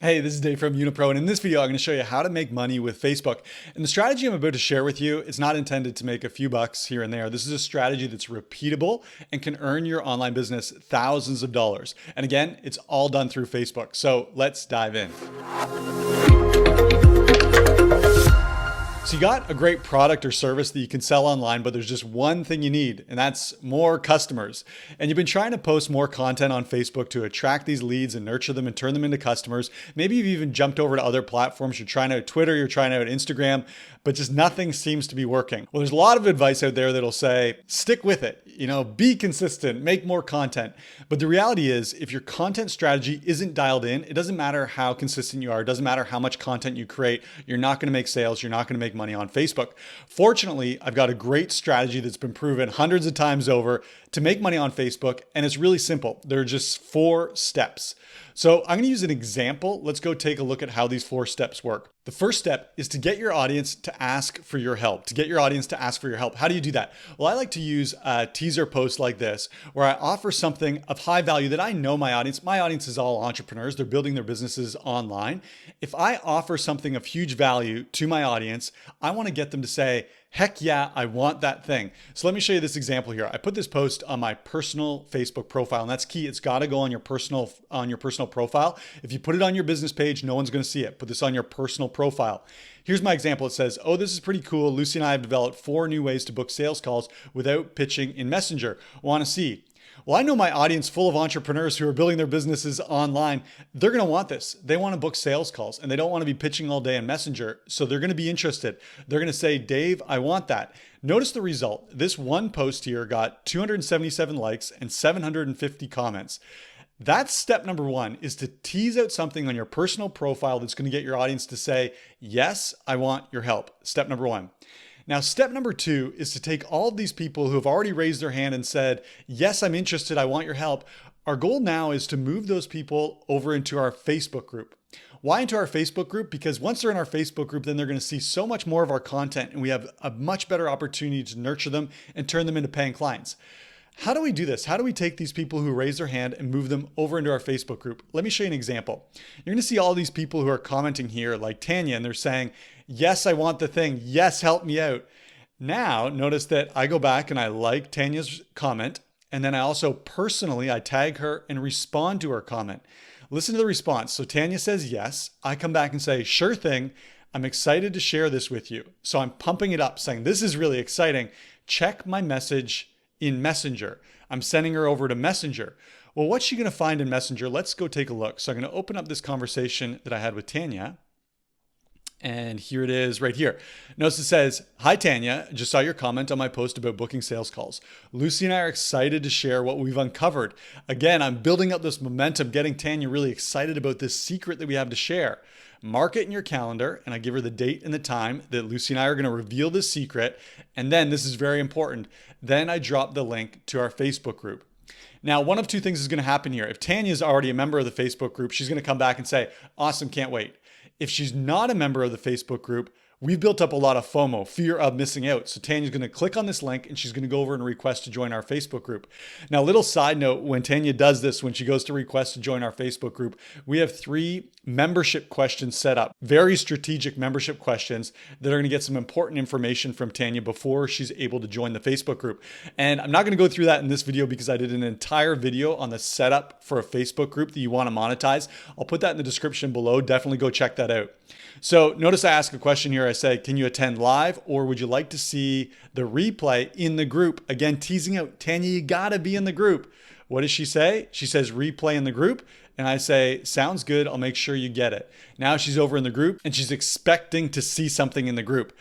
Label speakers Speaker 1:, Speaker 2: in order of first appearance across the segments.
Speaker 1: Hey, this is Dave from Unipro, and in this video, I'm going to show you how to make money with Facebook. And the strategy I'm about to share with you is not intended to make a few bucks here and there. This is a strategy that's repeatable and can earn your online business thousands of dollars. And again, it's all done through Facebook. So let's dive in. So you got a great product or service that you can sell online, but there's just one thing you need, and that's more customers. And you've been trying to post more content on Facebook to attract these leads and nurture them and turn them into customers. Maybe you've even jumped over to other platforms. You're trying out Twitter, you're trying out Instagram, but just nothing seems to be working. Well, there's a lot of advice out there that'll say, stick with it, be consistent, make more content. But the reality is, if your content strategy isn't dialed in, it doesn't matter how consistent you are, it doesn't matter how much content you create, you're not gonna make sales, you're not gonna make money on Facebook. Fortunately, I've got a great strategy that's been proven hundreds of times over to make money on Facebook, and it's really simple. There are just 4 steps. So I'm gonna use an example. Let's go take a look at how these 4 steps work. The first step is to get your audience to ask for your help, How do you do that? Well, I like to use a teaser post like this, where I offer something of high value that I know my audience is all entrepreneurs. They're building their businesses online. If I offer something of huge value to my audience, I want to get them to say, heck yeah, I want that thing. So let me show you this example here. I put this post on my personal Facebook profile, and that's key. It's got to go on your personal profile. If you put it on your business page, no one's going to see it. Put this on your personal profile. Here's my example. It says, oh, this is pretty cool. Lucy and I have developed 4 new ways to book sales calls without pitching in Messenger. Want to see? Well, I know my audience full of entrepreneurs who are building their businesses online. They're going to want this. They want to book sales calls and they don't want to be pitching all day in Messenger. So they're going to be interested. They're going to say, Dave, I want that. Notice the result. This one post here got 277 likes and 750 comments. That's step number 1, is to tease out something on your personal profile that's going to get your audience to say, yes, I want your help. Step number 1. Now, step number 2 is to take all of these people who have already raised their hand and said, yes, I'm interested, I want your help. Our goal now is to move those people over into our Facebook group. Why into our Facebook group? Because once they're in our Facebook group, then they're going to see so much more of our content, and we have a much better opportunity to nurture them and turn them into paying clients. How do we do this? How do we take these people who raise their hand and move them over into our Facebook group? Let me show you an example. You're going to see all these people who are commenting here, like Tanya, and they're saying, yes, I want the thing. Yes, help me out. Now, notice that I go back and I like Tanya's comment, and then I also personally, I tag her and respond to her comment. Listen to the response. So Tanya says yes. I come back and say, sure thing. I'm excited to share this with you. So I'm pumping it up, saying, this is really exciting. Check my message in Messenger. I'm sending her over to Messenger. Well, what's she going to find in Messenger? Let's go take a look. So I'm going to open up this conversation that I had with Tanya. And here it is right here. Notice it says, hi Tanya, just saw your comment on my post about booking sales calls. Lucy and I are excited to share what we've uncovered. Again, I'm building up this momentum, getting Tanya really excited about this secret that we have to share. Mark it in your calendar, and I give her the date and the time that Lucy and I are going to reveal this secret. And then, this is very important, then I drop the link to our Facebook group. Now, one of 2 things is going to happen here. If Tanya is already a member of the Facebook group, she's going to come back and say, awesome, can't wait. If she's not a member of the Facebook group, we've built up a lot of FOMO, fear of missing out. So Tanya's going to click on this link and she's going to go over and request to join our Facebook group. Now, little side note, when Tanya does this, when she goes to request to join our Facebook group, we have 3 membership questions set up, very strategic membership questions that are going to get some important information from Tanya before she's able to join the Facebook group. And I'm not going to go through that in this video because I did an entire video on the setup for a Facebook group that you want to monetize. I'll put that in the description below. Definitely go check that out. So notice I ask a question here. I say, can you attend live, or would you like to see the replay in the group? Again, teasing out, Tanya, you gotta be in the group. What does she say? She says replay in the group. And I say, sounds good. I'll make sure you get it. Now she's over in the group and she's expecting to see something in the group.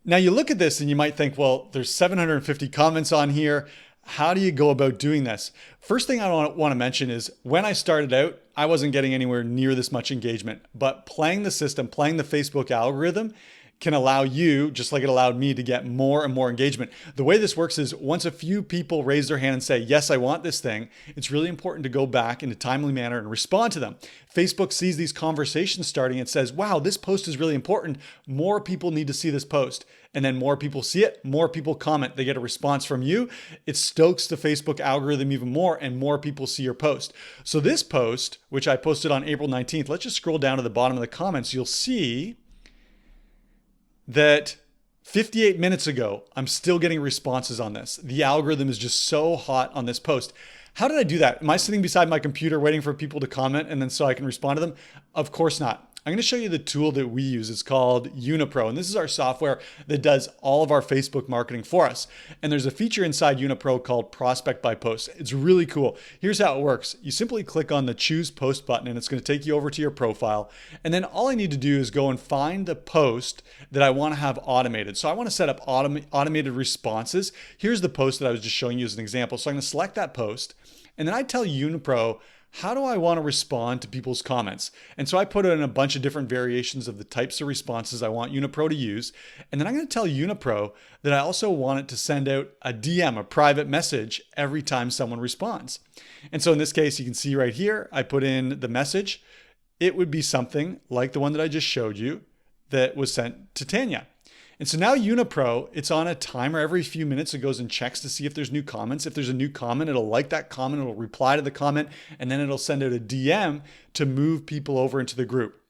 Speaker 1: Now you look at this and you might think, well, there's 750 comments on here. How do you go about doing this? First thing I want to mention is when I started out, I wasn't getting anywhere near this much engagement, but playing the system, playing the Facebook algorithm can allow you, just like it allowed me, to get more and more engagement. The way this works is once a few people raise their hand and say, yes, I want this thing, it's really important to go back in a timely manner and respond to them. Facebook sees these conversations starting and says, wow, this post is really important. More people need to see this post. And then more people see it, more people comment, they get a response from you. It stokes the Facebook algorithm even more and more people see your post. So this post, which I posted on April 19th, let's just scroll down to the bottom of the comments. You'll see that 58 minutes ago, I'm still getting responses on this. The algorithm is just so hot on this post. How did I do that? Am I sitting beside my computer waiting for people to comment and then so I can respond to them? Of course not. I'm going to show you the tool that we use. It's called Unipro, and this is our software that does all of our Facebook marketing for us. And there's a feature inside Unipro called Prospect by Post. It's really cool. Here's how it works. You simply click on the Choose Post button, and it's going to take you over to your profile. And then all I need to do is go and find the post that I want to have automated. So I want to set up automated responses. Here's the post that I was just showing you as an example. So I'm going to select that post, and then I tell Unipro, how do I want to respond to people's comments? And so I put in a bunch of different variations of the types of responses I want Unipro to use. And then I'm going to tell Unipro that I also want it to send out a DM, a private message, every time someone responds. And so in this case, you can see right here, I put in the message. It would be something like the one that I just showed you that was sent to Tanya. And so now Unipro, it's on a timer. Every few minutes it goes and checks to see if there's new comments. If there's a new comment, it'll like that comment, it'll reply to the comment, and then it'll send out a DM to move people over into the group.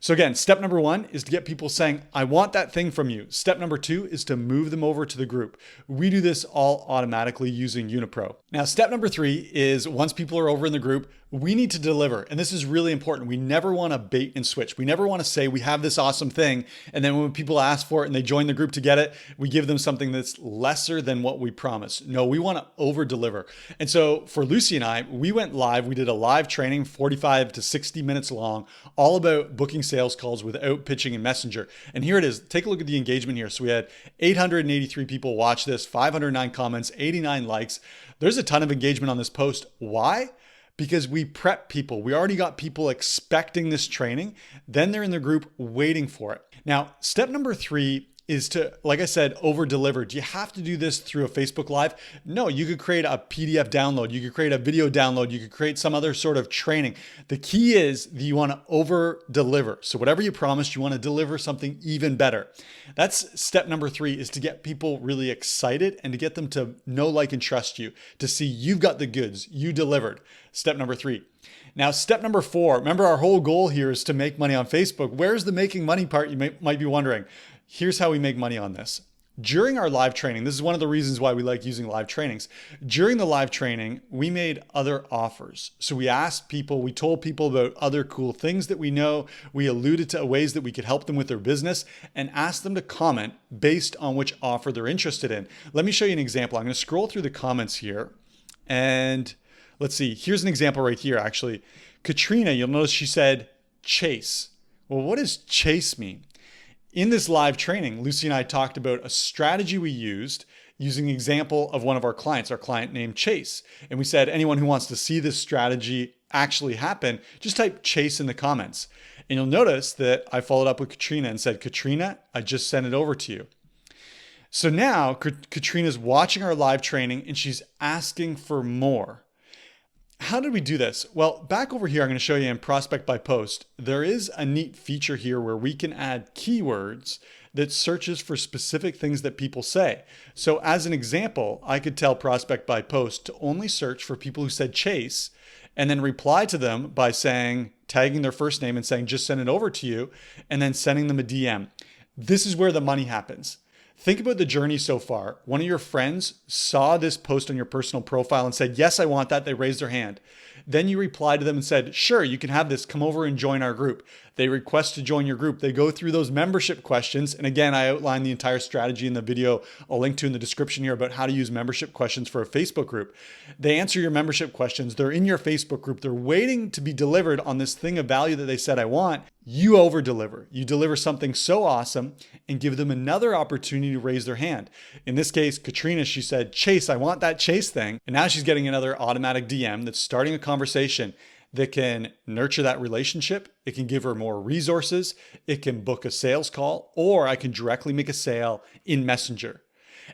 Speaker 1: So again, step number 1 is to get people saying, I want that thing from you. Step number 2 is to move them over to the group. We do this all automatically using Unipro. Now, step number 3 is once people are over in the group, we need to deliver. And this is really important. We never want to bait and switch. We never want to say we have this awesome thing, and then when people ask for it and they join the group to get it, we give them something that's lesser than what we promised. No, we want to over deliver. And so for Lucy and I, we went live. We did a live training, 45 to 60 minutes long, all about booking sales calls without pitching in Messenger. And here it is. Take a look at the engagement here. So we had 883 people watch this, 509 comments, 89 likes. There's a ton of engagement on this post. Why? Because we prep people. We already got people expecting this training. Then they're in the group waiting for it. Now, step number 3 is to, like I said, over deliver. Do you have to do this through a Facebook Live? No, you could create a PDF download. You could create a video download. You could create some other sort of training. The key is that you want to over deliver. So whatever you promised, you want to deliver something even better. That's step number 3, is to get people really excited and to get them to know, like, and trust you, to see you've got the goods, you delivered. Step number 3. Now, step number 4, remember our whole goal here is to make money on Facebook. Where's the making money part, you might be wondering. Here's how we make money on this. During our live training, this is one of the reasons why we like using live trainings. During the live training, we made other offers. So we asked people, we told people about other cool things that we know. We alluded to ways that we could help them with their business and asked them to comment based on which offer they're interested in. Let me show you an example. I'm going to scroll through the comments here, and let's see. Here's an example right here, actually. Katrina, you'll notice she said chase. Well, what does chase mean? In this live training, Lucy and I talked about a strategy we used using an example of one of our client named Chase. And we said, anyone who wants to see this strategy actually happen, just type Chase in the comments. And you'll notice that I followed up with Katrina and said, Katrina, I just sent it over to you. So now Katrina's watching our live training and she's asking for more. How did we do this? Well, back over here, I'm going to show you in Prospect by Post, there is a neat feature here where we can add keywords that searches for specific things that people say. So as an example, I could tell Prospect by Post to only search for people who said chase and then reply to them by saying, tagging their first name and saying, just send it over to you, and then sending them a DM. This is where the money happens. Think about the journey so far. One of your friends saw this post on your personal profile and said, yes, I want that. They raised their hand. Then you replied to them and said, sure, you can have this. Come over and join our group. They request to join your group. They go through those membership questions. And again, I outlined the entire strategy in the video I'll link to in the description here about how to use membership questions for a Facebook group. They answer your membership questions. They're in your Facebook group. They're waiting to be delivered on this thing of value that they said, I want. You over deliver. You deliver something so awesome and give them another opportunity to raise their hand. In this case, Katrina, she said, Chase, I want that Chase thing. And now she's getting another automatic DM that's starting a conversation. that can nurture that relationship. It can give her more resources. It can book a sales call, or I can directly make a sale in Messenger.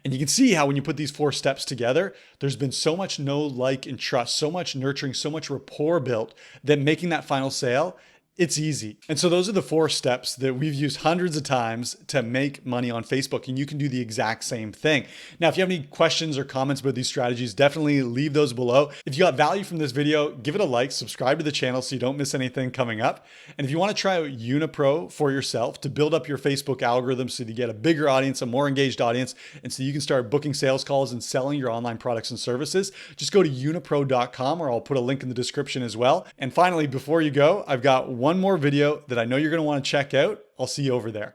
Speaker 1: And you can see how when you put these 4 steps together, there's been so much know, like, and trust, so much nurturing, so much rapport built that making that final sale, it's easy. And so those are the 4 steps that we've used hundreds of times to make money on Facebook. And you can do the exact same thing. Now, if you have any questions or comments about these strategies, definitely leave those below. If you got value from this video, give it a like, subscribe to the channel so you don't miss anything coming up. And if you want to try out Unipro for yourself to build up your Facebook algorithm so that you get a bigger audience, a more engaged audience, and so you can start booking sales calls and selling your online products and services, just go to unipro.com, or I'll put a link in the description as well. And finally, before you go, I've got one more video that I know you're going to want to check out. I'll see you over there.